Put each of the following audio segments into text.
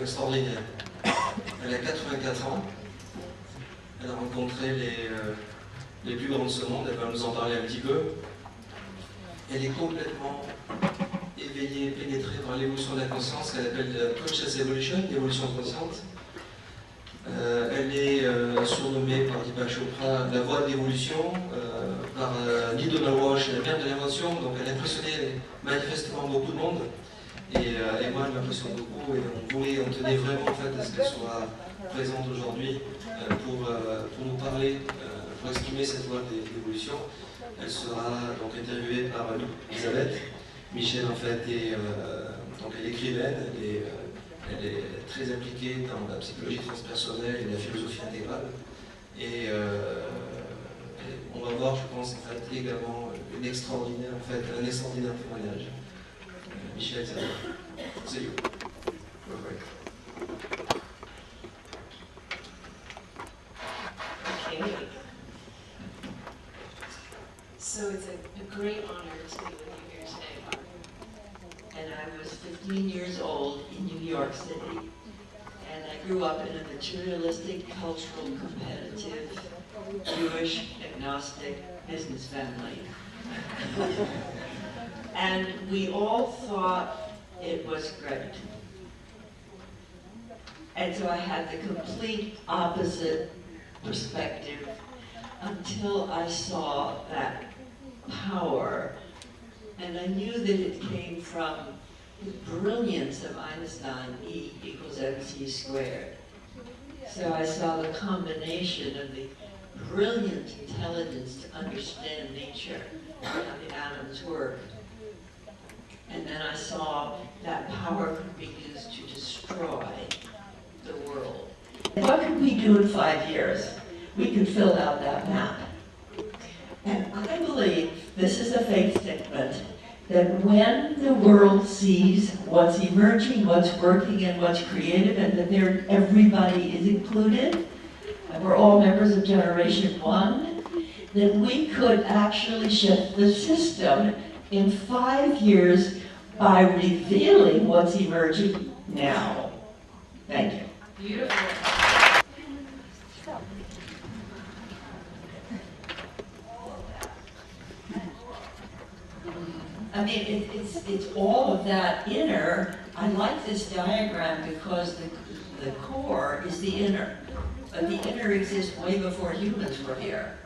extraordinaire. Elle a 84 ans. Elle a rencontré les plus grands de ce monde. Elle va nous en parler un petit peu. Elle est complètement éveillée, pénétrée par l'évolution de la conscience qu'elle appelle Conscious Evolution, l'évolution consciente. Elle est surnommée par Deepak Chopra la voie de l'évolution, par Neale Donald Walsch la mère de l'invention. Donc elle a impressionné manifestement beaucoup de monde. Et moi, elle m'impressionne beaucoup et on tenait vraiment en fait à ce qu'elle soit présente aujourd'hui pour nous parler, pour exprimer cette voie d'évolution. Elle sera donc interviewée par Elisabeth. Michel en fait donc elle est écrivaine, elle est très impliquée dans la psychologie transpersonnelle et la philosophie intégrale. Et on va voir, je pense, en fait, également un extraordinaire témoignage. Michel, c'est you. Okay. So it's a great honor to be with you here today. And I was 15 years old in New York City. And I grew up in a materialistic, cultural, competitive, Jewish, agnostic business family. And we all thought it was great. And so I had the complete opposite perspective until I saw that power. And I knew that it came from the brilliance of Einstein, E equals mc squared. So I saw the combination of the brilliant intelligence to understand nature and how the atoms work. And then I saw that power could be used to destroy the world. What could we do in 5 years? We could fill out that map. And I believe, this is a faith statement, that when the world sees what's emerging, what's working, and what's creative, and that everybody is included, and we're all members of Generation 1, that we could actually shift the system in 5 years by revealing what's emerging now. Thank you. Beautiful. I mean, it's all of that inner. I like this diagram because the core is the inner. But the inner exists way before humans were here.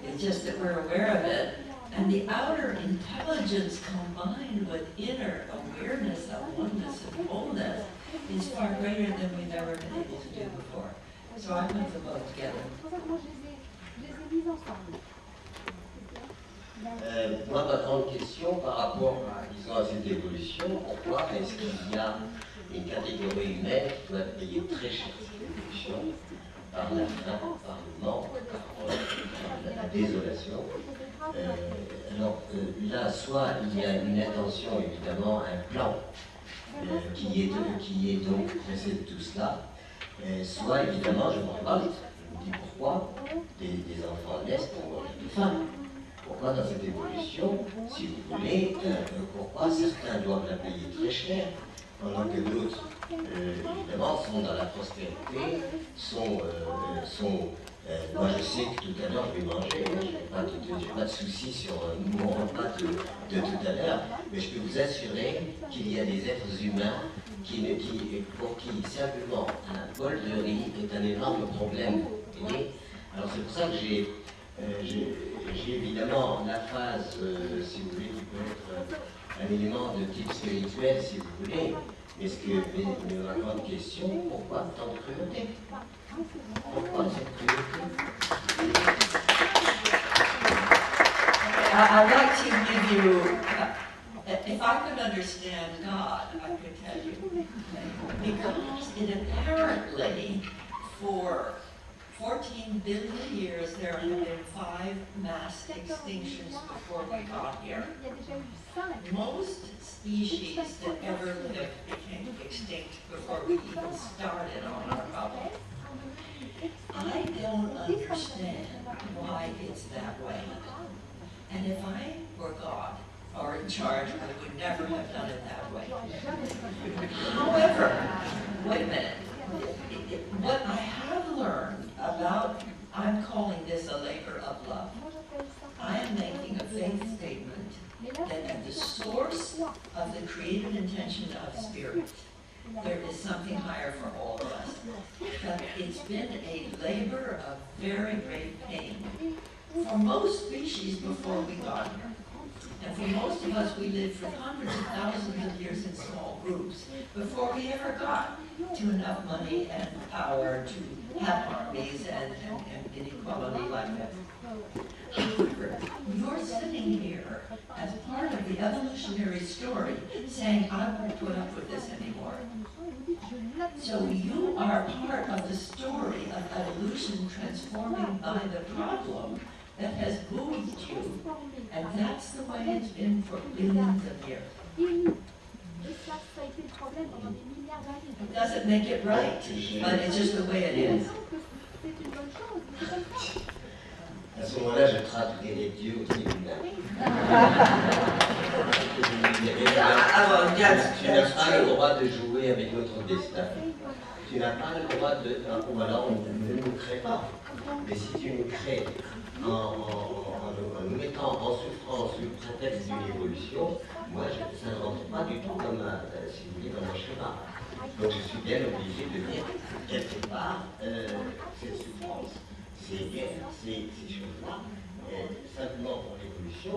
It's just that we're aware of it. And the outer intelligence combined with inner awareness of oneness and wholeness is far greater than we've ever been able to do before. So I put them both together. Moi, ma grande question par rapport à cette évolution, pourquoi est-ce qu'il y a une catégorie humaine qui doit payer très cher cette évolution par la faim, par le manque, par la désolation? Alors là, soit il y a une intention, évidemment, un plan qui est donc précède tout cela, soit évidemment, je me rajoute, je me dis pourquoi des enfants naissent pour mourir de faim. Pourquoi dans cette évolution, si vous voulez, pourquoi certains doivent la payer très cher, pendant que d'autres, évidemment, sont dans la prospérité, moi je sais que tout à l'heure je vais manger, je n'ai pas de souci sur mon repas de tout à l'heure, mais je peux vous assurer qu'il y a des êtres humains pour qui simplement un bol de riz est un énorme problème. Alors c'est pour ça que j'ai évidemment la phase, si vous voulez, qui peut être un élément de type spirituel, si vous voulez, mais ma grande question, pourquoi tant de cruauté? Pourquoi cette cruauté? I'd like to give you, if I could understand God, I could tell you, because it apparently, for 14 billion years, there have been 5 mass extinctions before we got here. Most species that ever lived became extinct before we even started on our bubble. I don't understand why it's that way. And if I were God, or in charge, I would never have done it that way. However, wait a minute. What I have learned about, I'm calling this a labor of love. I am making a faith statement that at the source of the creative intention of spirit, there is something higher for all of us. But it's been a labor of very great pain for most species before we got here. And for most of us, we lived for hundreds of thousands of years in small groups before we ever got to enough money and power to have armies and inequality like that. However, you're sitting here as part of the evolutionary story saying, I won't put up with this anymore. So you are part of the story of evolution transforming by the problem that has moved you, and that's the way it's been for billions of years. It doesn't make it right, but it's just the way it is. À ce moment-là, je traduirai les dieux aussi humains. Tu n'as pas le droit de jouer avec notre destin. Tu n'as pas le droit de... Ou alors, on ne nous crée pas. Mais si tu nous crées en nous mettant en souffrance sous le prétexte d'une évolution, moi, ça ne rentre pas du tout comme, si vous voulez, dans mon schéma. Donc je suis bien obligé de dire, quelque part, cette souffrance, ces guerres, ces choses-là, simplement pour l'évolution,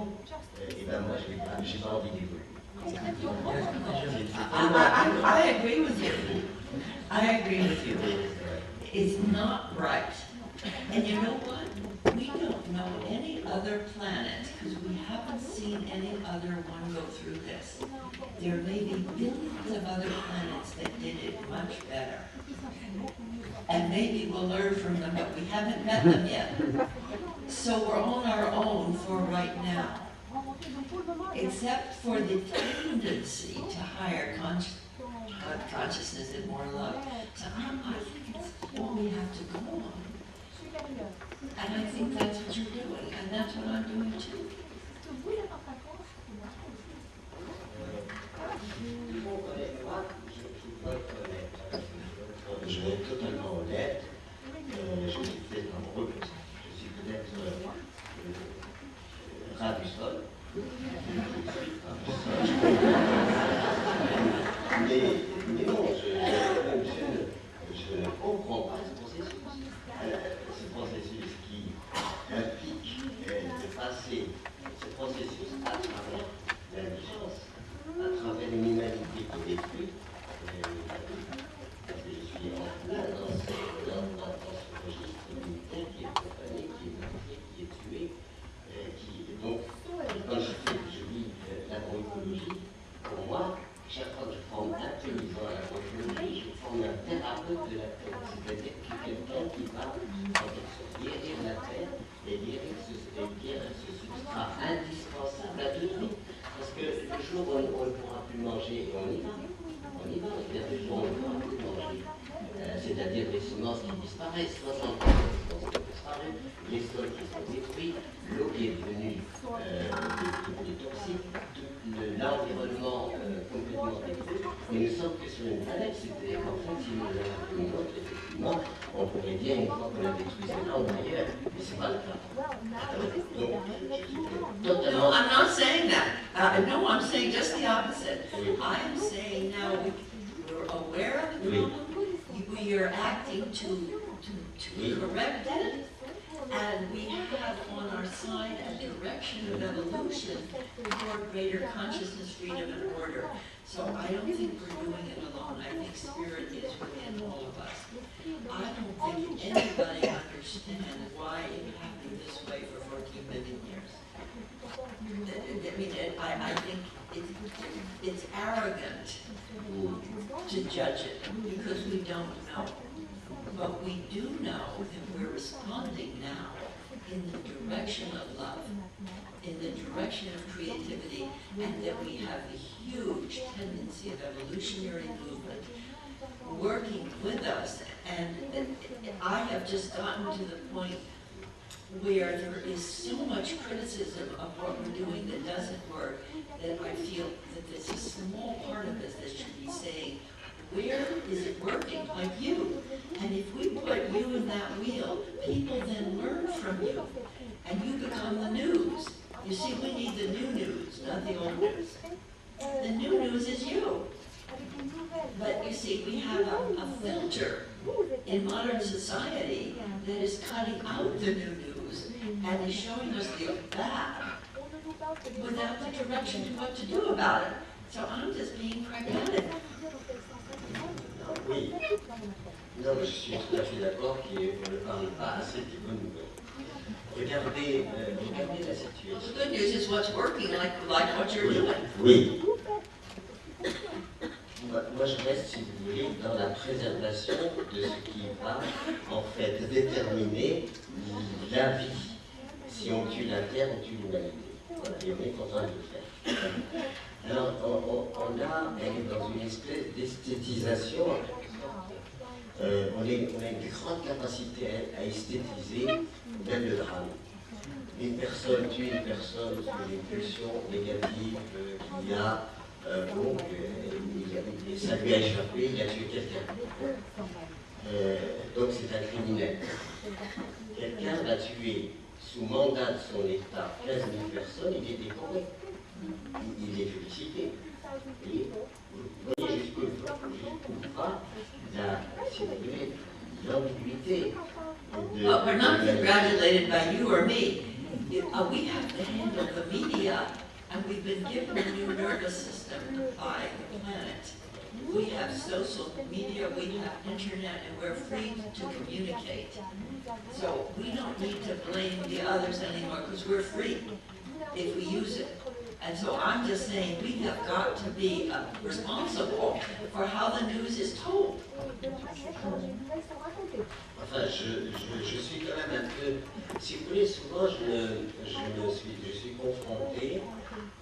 et ben moi, je n'ai pas envie d'évoluer. I agree with you. I agree with you. It's not right. And you know what? We don't know any other planet because we haven't seen any other one go through this. There may be billions of other planets that did it much better. And maybe we'll learn from them, but we haven't met them yet. So we're on our own for right now. Except for the tendency to higher consciousness and more love. So I think it's all we have to go on. And I think that's what you're doing, and that's what I'm doing too. Je vais être totalement honnête, je suis peut-être amoureux, je suis peut-être ras du sol. Mais non, je ne comprends pas ce processus qui implique de passer ce processus à travers l'indigence, à travers une humanité qui est détruite. Parce que je suis en plein dans ce registre militaire qui est profané, qui est meurtrier, qui est tué, donc, quand je lis l'agroécologie, pour moi, chaque fois que je forme un paysan à l'agroécologie, je forme un thérapeute de la terre, c'est-à-dire quelqu'un qui va guérir la terre et guérir ce substrat indispensable à toute vie. Parce que le jour où on ne pourra plus manger, et on y va, il y a des jours où on ne pourra plus manger. C'est-à-dire les semences qui disparaissent, 60% des semences qui disparaissent, les sols qui sont détruits, l'eau qui est devenue toxique, l'environnement complètement détruit. Mais nous sommes que sur une planète, c'est-à-dire qu'en fait, si nous avons une autre, effectivement, on pourrait dire une fois qu'on a détruit ces langues ailleurs, mais ce n'est pas le cas. Donc, totalement... No, I'm not saying that. No, I'm saying just the opposite. I am saying now we're aware of the problem. We are acting to correct it, and we have on our side a direction of evolution toward greater consciousness, freedom, and order. So I don't think we're doing it alone. I think spirit is within all of us. I don't think anybody understands why it happened this way for 14 million years. I mean, I think it's arrogant to judge it because we don't know. But we do know that we're responding now in the direction of love, in the direction of creativity, and that we have a huge tendency of evolutionary movement working with us. And I have just gotten to the point where there is so much criticism of what we're doing that doesn't work, that I feel that there's a small part of us that should be saying, where is it working, like you? And if we put you in that wheel, people then learn from you, and you become the news. You see, we need the new news, not the old news. The new news is you. But you see, we have a filter in modern society that is cutting out the new news and is showing us the bad without the direction to what to do about it. So I'm just being pragmatic. Oui. Non, je suis tout à fait d'accord qu'on ne parle pas assez des bonnes nouvelles. Regardez, regardez la situation. The good news is what's working, like what you're doing. Oui. Moi, je reste, si vous voulez, dans la préservation de ce qui va, en fait, déterminer la vie. Si on tue la Terre, on tue l'humanité. Voilà, et on est en train de le faire. Alors, on est dans une espèce d'esthétisation, en quelque sorte. On a une grande capacité à esthétiser même le drame. Une personne tue une personne sur les pulsions négatives qu'il y a. Ça lui a échappé, il a tué quelqu'un. Donc c'est un criminel. Quelqu'un va tuer sous mandat de son État 15 000 personnes, il est décoré. Il est félicité. Et vous voyez jusqu'où va si vous voulez, l'ambiguïté. Well, we're not congratulated by you or me. We have to handle the media. And we've been given a new nervous system by the planet. We have social media, we have internet, and we're free to communicate. So we don't need to blame the others anymore because we're free if we use it. And so I'm just saying we have got to be responsible for how the news is told. Enfin, je suis quand même un peu... Si vous voulez, souvent je suis confronté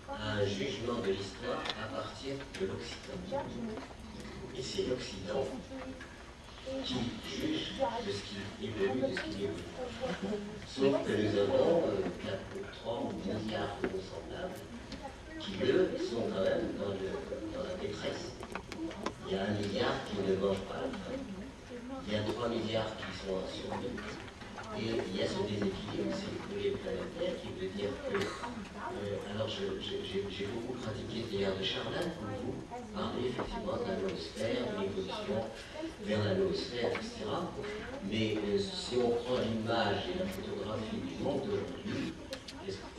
à un jugement de l'histoire à partir de l'Occident. Et c'est l'Occident qui juge de ce qui est venu, de ce qui est venu. Sauf que nous avons 3 milliards de nos semblables qui, eux, sont quand même dans la détresse. Il y a 1 milliard qui ne mange pas la faim. Il y a 3 milliards qui sont en survie. Et il y a ce déséquilibre, si vous voulez, planétaire, qui veut dire que... alors, j'ai beaucoup pratiqué l'ère de Charlin, comme vous, parler effectivement de la noosphère, de l'évolution vers la noosphère, etc. Mais si on prend l'image et la photographie du monde d'aujourd'hui,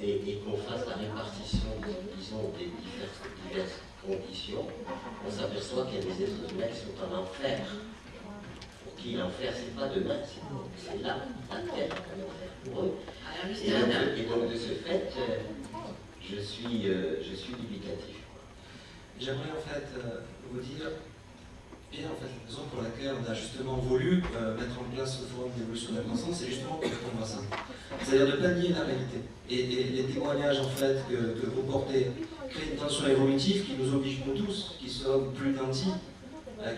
et qu'on fasse la répartition, disons, des diverses conditions, on s'aperçoit qu'il y a des êtres humains qui sont en enfer. Pour qui l'enfer, c'est pas demain, c'est là, la terre, l'enfer pour eux. Et donc de ce fait, je suis dubitatif. J'aimerais en fait vous dire, et en fait la raison pour laquelle on a justement voulu mettre en place ce forum d'évolution de la croissance, c'est justement pour répondre à ça. C'est-à-dire de pas nier la réalité. Et les témoignages en fait que vous portez créent une tension évolutive qui nous oblige nous tous, qui sommes plus nantis,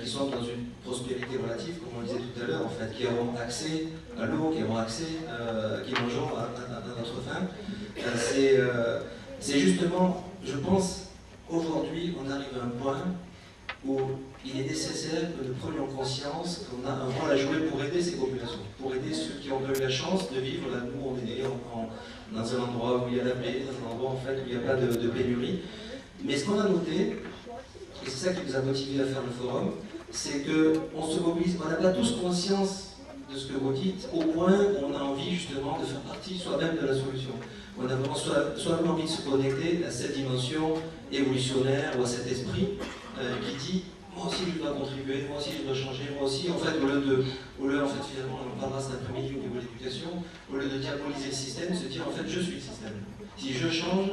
qui sont dans une prospérité relative, comme on le disait tout à l'heure, en fait, qui auront accès à l'eau, qui auront accès, qui mangeront à notre faim. C'est justement, je pense, aujourd'hui, on arrive à un point où il est nécessaire que nous prenions conscience qu'on a un rôle à jouer pour aider ces populations, pour aider ceux qui ont eu la chance de vivre là où on est né, dans un endroit où il y a la paix, dans un endroit en fait, où il n'y a pas de pénurie. Mais ce qu'on a noté, et c'est ça qui nous a motivés à faire le forum, c'est qu'on se mobilise, on n'a pas tous conscience de ce que vous dites, au point où on a envie justement de faire partie soi-même de la solution. On a vraiment soi-même envie de se connecter à cette dimension évolutionnaire ou à cet esprit qui dit moi aussi je dois contribuer, moi aussi je dois changer, moi aussi en fait au lieu en fait finalement on en parlera cet après-midi au niveau de l'éducation, au lieu de diaboliser le système, se dire en fait je suis le système. Si je change,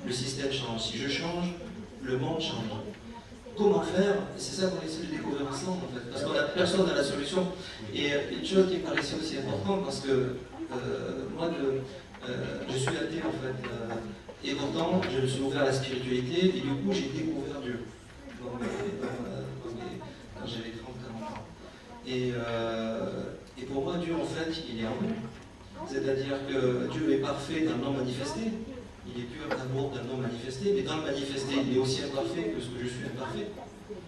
le système change. Si je change, le monde change. Comment faire? C'est ça qu'on essaie de découvrir ensemble en fait, parce qu'on a personne n'a la solution. Et une chose qui me paraissait aussi importante, parce que moi je suis athée en fait, et pourtant je me suis ouvert à la spiritualité et du coup j'ai découvert Dieu quand j'avais 30-40 ans. Et pour moi Dieu en fait il est en nous, c'est-à-dire que Dieu est parfait dans le non manifesté, il est pur amour dans le non manifesté, mais dans le manifesté il est aussi imparfait que ce que je suis imparfait.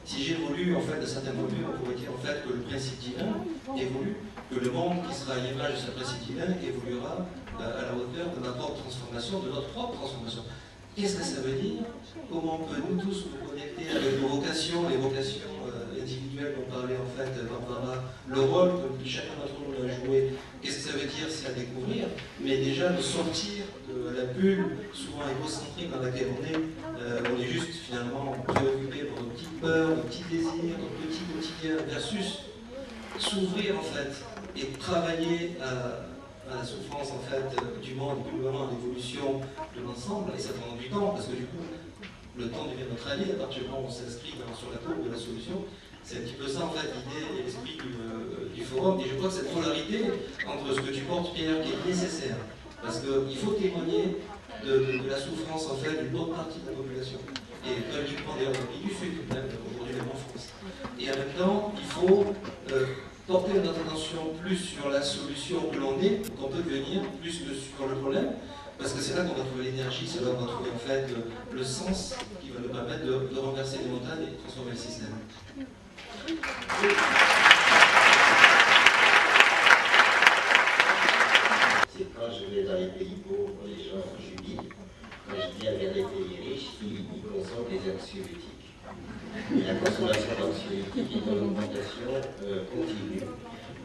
Si j'évolue en fait de certaines formules, on pourrait dire en fait que le principe divin évolue, que le monde qui sera à l'image de ce principe divin évoluera à la hauteur de ma propre transformation, de notre propre transformation. Qu'est-ce que ça veut dire? Comment on peut nous tous nous connecter avec nos vocations, les vocations individuelles dont parlait en fait Barbara, le rôle que chacun d'entre nous a joué? Qu'est-ce que ça veut dire? C'est à découvrir, mais déjà de sortir de la bulle souvent égocentrique dans laquelle on est juste finalement préoccupé par nos petites peurs, nos petits désirs, nos petits quotidiens, versus s'ouvrir en fait et travailler à la souffrance en fait du monde, et plus vraiment à l'évolution de l'ensemble, et ça prend du temps, parce que du coup, le temps devient notre allié à partir du moment où on s'inscrit sur la courbe de la solution. C'est un petit peu ça en fait l'idée et l'esprit du forum, et je crois que cette polarité entre ce que tu portes, Pierre, qui est nécessaire, parce qu'il faut témoigner de la souffrance en fait d'une bonne partie de la population, et pas uniquement d'ailleurs dans le pays du Sud, même aujourd'hui même en France. Et en même temps, il faut porter notre attention plus sur la solution que l'on est, qu'on peut devenir, plus que sur le problème, parce que c'est là qu'on va trouver l'énergie, c'est là qu'on va trouver en fait le sens qui va nous permettre de renverser les montagnes et de transformer le système. C'est quand je vais dans les pays pauvres, les gens jubilent. Quand je viens vers les pays riches, ils consomment des anxiolytiques. Et la consommation d'anxiolytiques est en augmentation continue,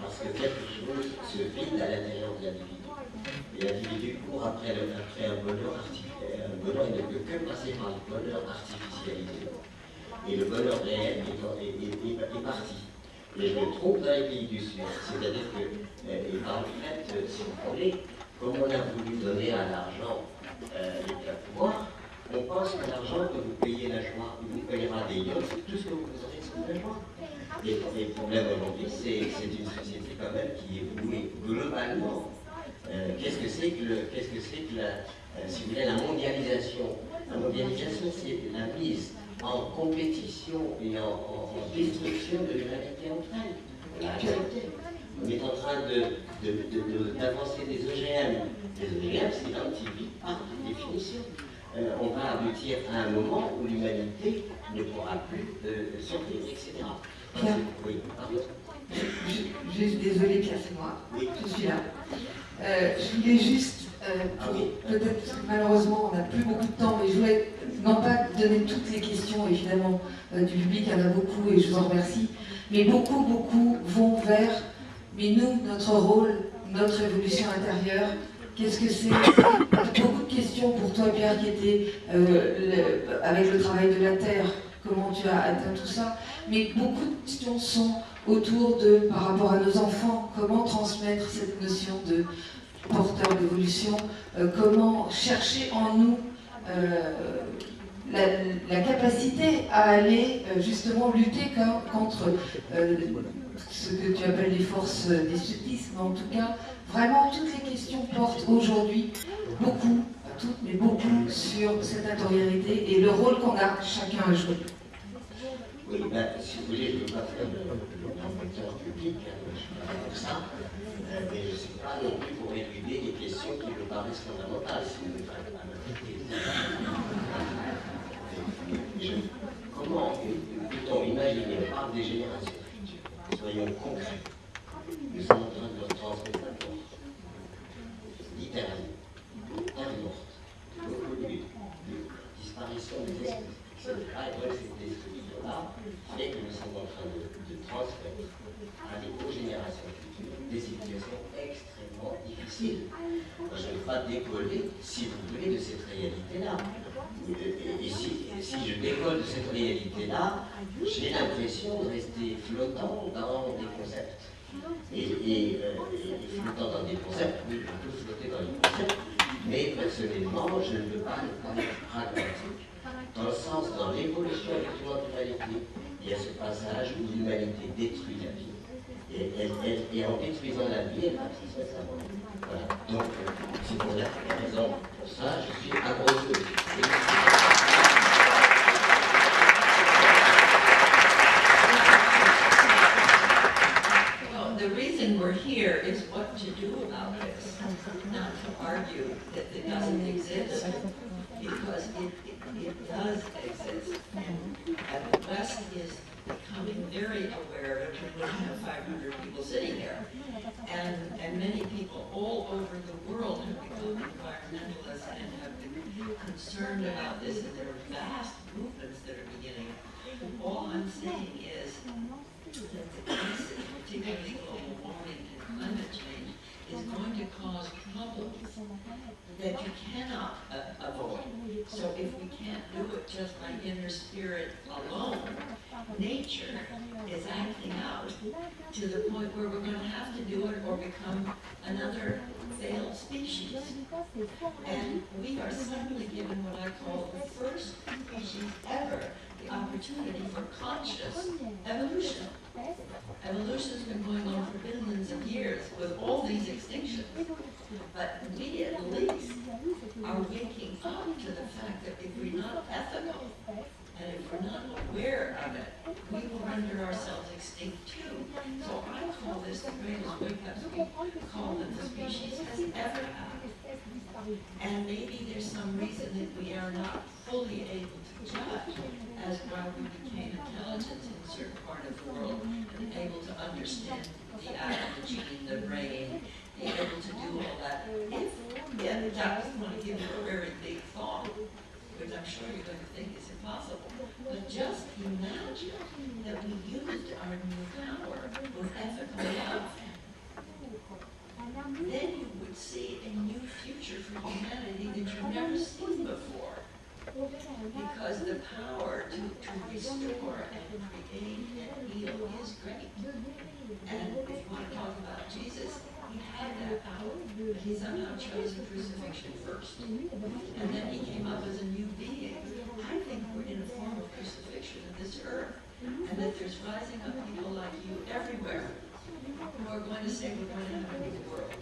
parce que quelque chose se vide à l'intérieur de l'individu. Et l'individu court après un bonheur artificiel. Un bonheur, il ne peut que passer par le bonheur artificialisé. Et le bonheur réel est parti. Et je le trouve dans les pays du Sud. C'est-à-dire que, et par le fait, si vous voulez, comme on a voulu donner à l'argent les pleins pouvoirs, on pense que l'argent que vous payez la joie, vous payera des yeux, tout ce que vous aurez, c'est la joie. Et le problème aujourd'hui, c'est une société quand même qui est vouée globalement. Qu'est-ce que c'est que si vous voulez, la mondialisation? La mondialisation, c'est la mise en compétition et en destruction de l'humanité entre elles. On l'a accepté. On est en train d'avancer des OGM. Les OGM, c'est l'antivie par définition. On va aboutir à un moment où l'humanité ne pourra plus survivre, etc. Pierre. Oui, pardon. Juste désolé, Pierre, c'est moi. Oui. Je suis là. Je voulais juste, peut-être malheureusement on n'a plus beaucoup de temps, mais je voulais non pas donner toutes les questions, évidemment, du public, il y en a beaucoup et je vous en remercie, mais beaucoup vont vers, mais nous, notre rôle, notre évolution intérieure, qu'est-ce que c'est? Beaucoup de questions pour toi, Pierre, qui était avec le travail de la terre, comment tu as atteint tout ça, mais beaucoup de questions sont autour de, par rapport à nos enfants, comment transmettre cette notion de porteur d'évolution, comment chercher en nous la capacité à aller justement lutter contre ce que tu appelles les forces destructrices, mais en tout cas, vraiment toutes les questions portent aujourd'hui beaucoup, pas toutes, mais beaucoup sur cette intériorité et le rôle qu'on a chacun à jouer. Oui, ben, si vous voulez, je ne veux pas faire l'entretien public, je ne suis pas là pour ça, mais je ne suis pas non plus pour éluder des questions qui me paraissent fondamentales, si vous voulez pas comment peut-on imaginer, on parle des générations futures, soyons concrets, nous sommes en train de leur transmettre la mort, littéralement, terre morte, disparition des espèces, etc. Et donc cette destruction-là fait que nous sommes en train de transmettre à des générations futures des situations extrêmement difficiles. Moi, je ne vais pas décoller, si vous voulez, de cette réalité-là. Et si je décolle de cette réalité-là, j'ai l'impression de rester flottant dans des concepts. Et flottant dans des concepts, oui, je peux flotter dans les concepts, mais personnellement, je ne veux pas être pragmatique. Dans le sens, dans l'évolution de l'humanité, il y a ce passage où l'humanité détruit la vie. Et en détruisant la vie, elle va transmettre sa mort. Voilà. Donc, c'est pour la raison. Pour ça, je suis amoureux. Well, the reason we're here is what to do about this, not to argue that it doesn't exist. because it does exist. And the West is becoming very aware of it. We wouldn't have 500 people sitting there. And many people all over the world have become environmentalists and have been concerned about this, and there are vast movements that are beginning. All I'm saying is that the crisis, particularly global warming and climate change, is going to cause problems that you cannot avoid. So if we can't do it just by inner spirit alone, nature is acting out to the point where we're going to have to do it or become another failed species. And we are suddenly given what I call the first species ever the opportunity for conscious evolution. Evolution's been going on for billions of years with all these extinctions. But we at least are waking up to the fact that if we're not ethical and if we're not aware of it, we will render ourselves extinct too. So I call this the greatest wake-up call that the species has ever had. And maybe there's some reason that we are not fully able to judge as why we became intelligent in a certain part of the world and able to understand the atom, the gene, the brain, being able to do all that. If I just want to give you a very big thought, which I'm sure you're going to think is impossible, but just imagine that we used our new power with ethical love. Then you would see a new future for humanity that you've never seen before. Because the power to restore and create and heal is great. And if you want to talk about Jesus, he had that power, but he somehow chose the crucifixion first. And then he came up as a new being. I think we're in a form of crucifixion of this earth. And that there's rising up people like you everywhere who are going to say we're going to have a new world.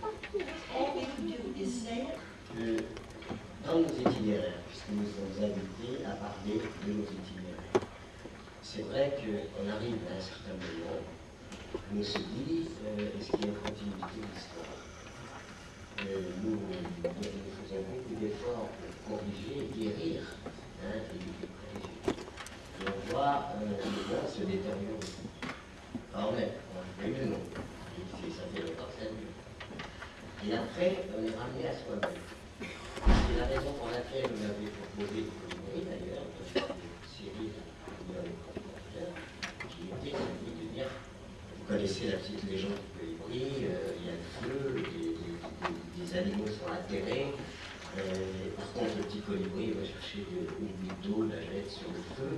All we can do is say it. Dans nos itinéraires, puisque nous sommes invités à parler de nos itinéraires, c'est vrai qu'on arrive à un certain moment où on se dit, est-ce qu'il y a une continuité de l'histoire? Nous faisons beaucoup d'efforts pour corriger et guérir, et corriger. Et on voit le monde se détériorer. Quand même, on a eu le nom, et ça fait longtemps que ça dure. Et après, on est ramené à soi-même. C'est la raison pour laquelle on avait proposé des colibris, d'ailleurs, une série qui était celui de dire, vous connaissez la petite légende du colibri, il y a le feu, des animaux sont atterrés, par contre le petit colibri va chercher une goutte d'eau, la jette sur le feu,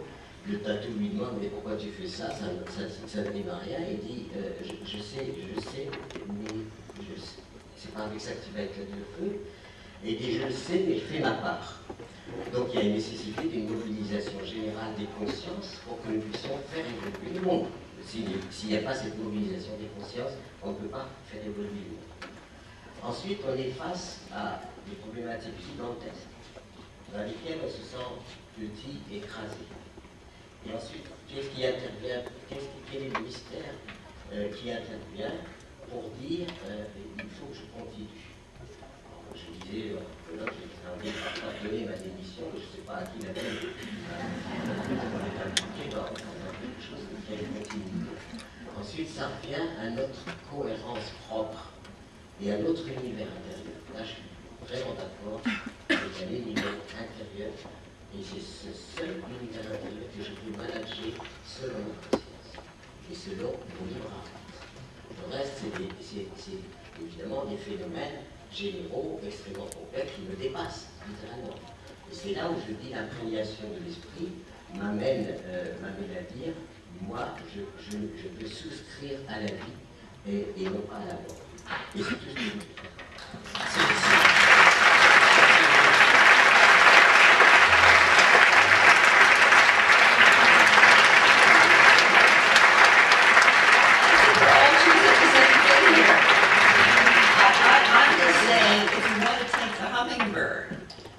le tatou lui demande mais pourquoi tu fais ça, ça n'arrive à rien, il dit je sais, mais c'est pas avec ça que tu vas éclater le feu. Et dit je le sais, mais je fais ma part. Donc il y a une nécessité d'une mobilisation générale des consciences pour que nous puissions faire évoluer le monde. S'il n'y a pas cette mobilisation des consciences, on ne peut pas faire évoluer le monde. Ensuite, on est face à des problématiques gigantesques dans lesquelles on se sent petit, écrasé. Et ensuite, qu'est-ce qui intervient, quel est le mystère qui intervient pour dire il faut que je continue. Je disais, là, j'ai envie de donner ma démission, je ne sais pas à qui la donner. On est impliqué dans quelque chose qui a une continuité. Ensuite, ça revient à notre cohérence propre et à notre univers intérieur. Là, je suis vraiment d'accord avec un univers intérieur. Et c'est ce seul univers intérieur que je peux manager selon ma conscience et selon mon libre arbitre. Le reste, c'est évidemment des phénomènes généraux, extrêmement complexes, qui me dépassent, littéralement. Et c'est là où je dis l'imprégnation de l'esprit m'amène à dire, moi, je peux souscrire à la vie et non pas à la mort. Et c'est tout ce que je veux faire.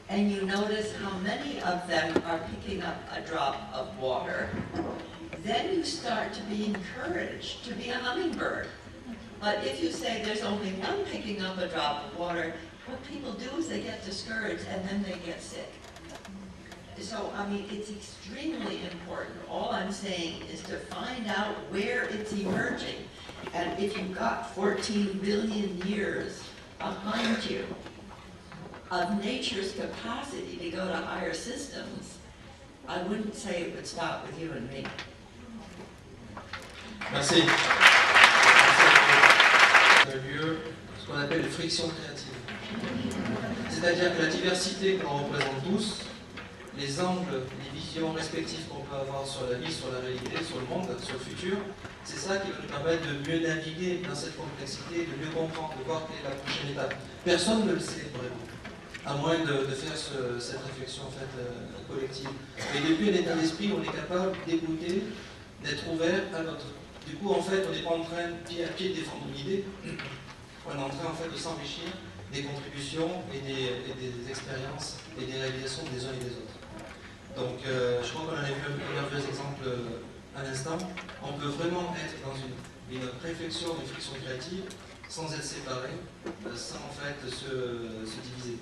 And you notice how many of them are picking up a drop of water, then you start to be encouraged to be a hummingbird. But if you say there's only one picking up a drop of water, what people do is they get discouraged and then they get sick. So, I mean, it's extremely important. All I'm saying is to find out where it's emerging. And if you've got 14 billion years behind you of nature's capacity to go to higher systems, I wouldn't say it would stop with you and me. Merci. Ça a lieu ce qu'on appelle les frictions créatives. C'est-à-dire que la diversité que l'on représente tous, les angles, les visions respectives qu'on peut avoir sur la vie, sur la réalité, sur le monde, sur le futur, c'est ça qui va nous permettre de mieux naviguer dans cette complexité, de mieux comprendre, de voir quelle est la prochaine étape. Personne ne le sait vraiment, à moins de faire cette réflexion en fait, collective. Et depuis un état d'esprit, on est capable d'écouter, d'être ouvert à l'autre. Du coup, en fait, on n'est pas en train, pied à pied, de défendre une idée, on est en train en fait, de s'enrichir des contributions et des expériences et des réalisations des uns et des autres. Donc, je crois qu'on en a vu un merveilleux exemple à l'instant. On peut vraiment être dans une réflexion, une friction créative, sans être séparés, sans en fait se diviser.